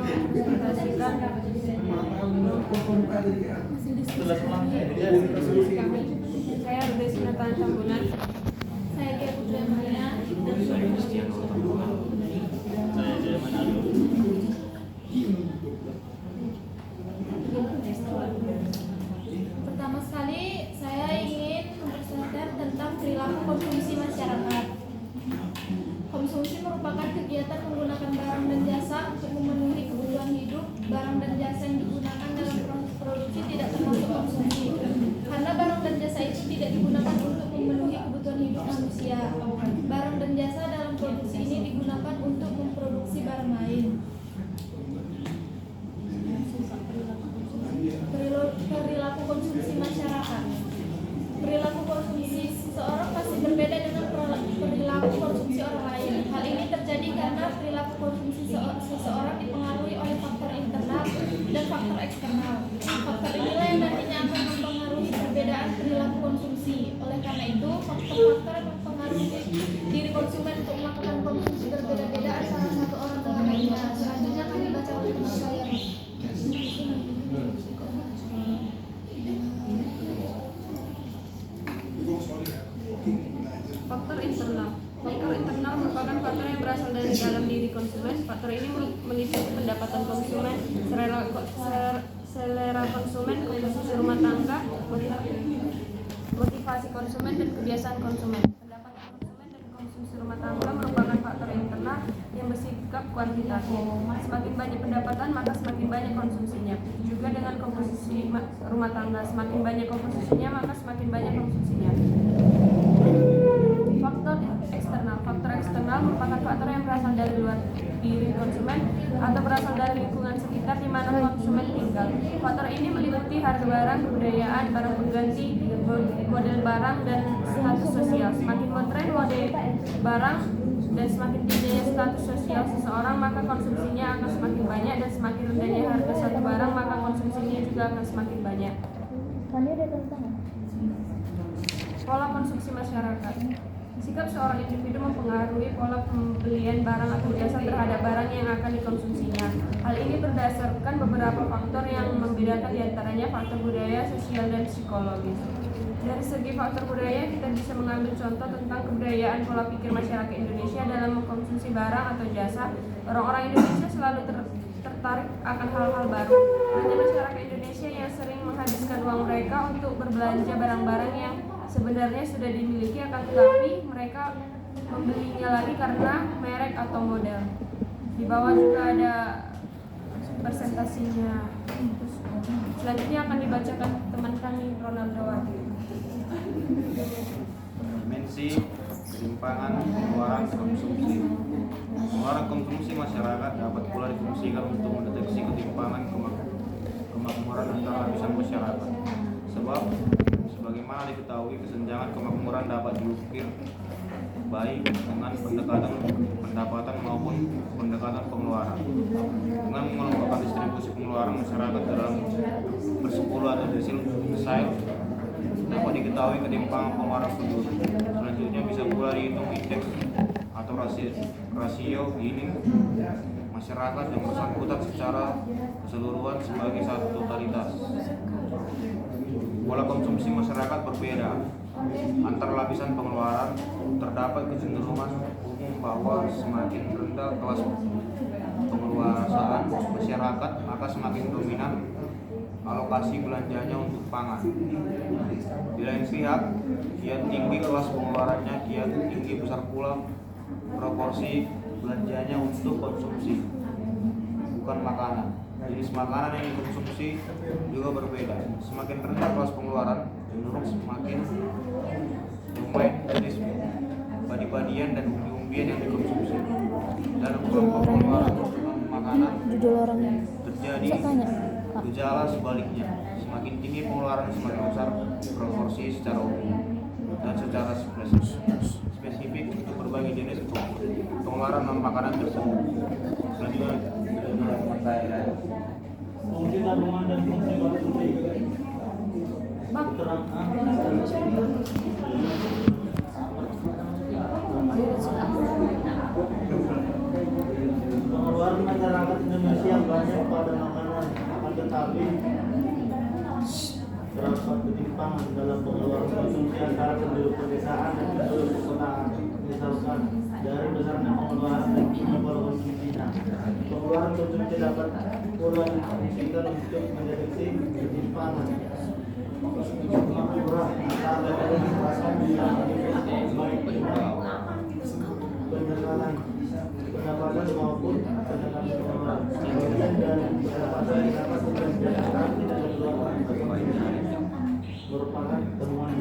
presentasikan hasil diskusi kami. Saya Rudesi Nathan Tambunan. Saya Gia Putri Maria. Saya Kristian Tambunan. Saya Jaya Manado. Pertama sekali saya ingin memperkenalkan tentang perilaku konsumsi masyarakat. Konsumsi merupakan kegiatan menggunakan barang dan jasa untuk memenuhi kebutuhan hidup. Barang dan jasa yang digunakan dalam proses produksi tidak termasuk konsumsi, karena barang dan jasa itu tidak digunakan untuk memenuhi kebutuhan hidup manusia. Barang dan jasa dalam produksi ini digunakan untuk memproduksi barang lain. Perilaku konsumsi masyarakat. Perilaku konsumsi seseorang pasti berbeda dengan perilaku konsumsi orang lain. Hal ini terjadi karena perilaku konsumsi seseorang dipengaruhi oleh faktor internal dan faktor eksternal. Faktor inilah yang nantinya akan mempengaruhi perbedaan perilaku konsumsi. Oleh karena itu, faktor-faktor yang mempengaruhi diri konsumen untuk melakukan konsumsi berbeda-beda antara satu orang dengan lainnya. Selanjutnya kami baca untuk saya. Faktor internal. Faktor internal merupakan faktor yang berasal dari dalam diri konsumen. Faktor ini meliputi pendapatan konsumen, selera konsumen, komposisi rumah tangga, motivasi konsumen, dan kebiasaan konsumen. Pendapatan konsumen dan konsumsi rumah tangga merupakan faktor internal yang bersikap kuantitatif. Semakin banyak pendapatan, maka semakin banyak konsumsinya. Juga dengan komposisi rumah tangga, semakin banyak komposisinya, maka semakin banyak konsumsinya. Faktor eksternal merupakan faktor yang berasal dari luar diri konsumen atau berasal dari lingkungan sekitar di mana konsumen tinggal. Faktor ini meliputi harga barang, kebudayaan, barang pengganti, model barang, dan status sosial. Semakin ngetren model barang dan semakin tingginya status sosial seseorang, maka konsumsinya akan semakin banyak, dan semakin rendahnya harga suatu barang, maka konsumsinya juga akan semakin banyak. Pola konsumsi masyarakat. Sikap seorang individu mempengaruhi pola pembelian barang atau jasa terhadap barang yang akan dikonsumsinya. Hal ini berdasarkan beberapa faktor yang membedakan, diantaranya faktor budaya, sosial, dan psikologis. Dari segi faktor budaya, kita bisa mengambil contoh tentang kebudayaan pola pikir masyarakat Indonesia dalam mengkonsumsi barang atau jasa. Orang-orang Indonesia selalu tertarik akan hal-hal baru. Hanya masyarakat Indonesia yang sering menghabiskan uang mereka untuk berbelanja barang-barang yang sebenarnya sudah dimiliki, akan tetapi mereka membelinya lagi karena merek atau model. Di bawah juga ada presentasinya. Selanjutnya akan dibacakan teman kami Ronaldo Wahyu. Dimensi ketimpangan pengeluaran konsumsi. Pengeluaran konsumsi masyarakat dapat pula difungsikan untuk mendeteksi ketimpangan kemakmuran antara lapisan masyarakat. Sebab sebagaimana diketahui, kesenjangan kemakmuran dapat diukir baik dengan pendekatan pendapatan maupun pendekatan pengeluaran. Dengan mengelompokkan distribusi pengeluaran masyarakat dalam bersepuluh atau desil dapat diketahui ketimpangan pengeluaran penduduk. Selanjutnya bisa pula dihitung indeks atau rasio Gini masyarakat yang bersangkutan secara keseluruhan sebagai satu totalitas. Pola konsumsi masyarakat berbeda antar lapisan pengeluaran. Terdapat kecenderungan umum bahwa semakin rendah kelas pengeluaran masyarakat, maka semakin dominan alokasi belanjanya untuk pangan. Di lain pihak, kian tinggi kelas pengeluarannya, kian tinggi besar pula proporsi belanjanya untuk konsumsi, bukan makanan. Jenis makanan yang dikonsumsi juga berbeda. Semakin rendah kelas pengeluaran, cenderung semakin domain jenis badi-badian dan umbi-umbian yang dikonsumsi. Dalam kelompok pengeluaran makanan terjadi gejala sebaliknya. Semakin tinggi pengeluaran, semakin besar proporsi secara umum dan secara spesifik untuk berbagai jenis pengeluaran non makanan tersebut. Selanjutnya fungsi tabungan dan fungsi konsumsi. Pengeluaran masyarakat Indonesia tetapi terdapat ketimpangan dalam pengeluaran konsumsi antara penduduk pedesaan dan penduduk perkotaan. Misalkan dari besarnya pengeluaran dan jumlah pola konsumsinya. Pengeluaran konsumsi dapat pula difungsikan untuk mendeteksi ketimpangan murah antara perasaan yang baik pengenalan pendapatan maupun pengenalan pengeluaran. Kemudian dari pendapatan dapat menjadikan tidak keluar merupakan temuan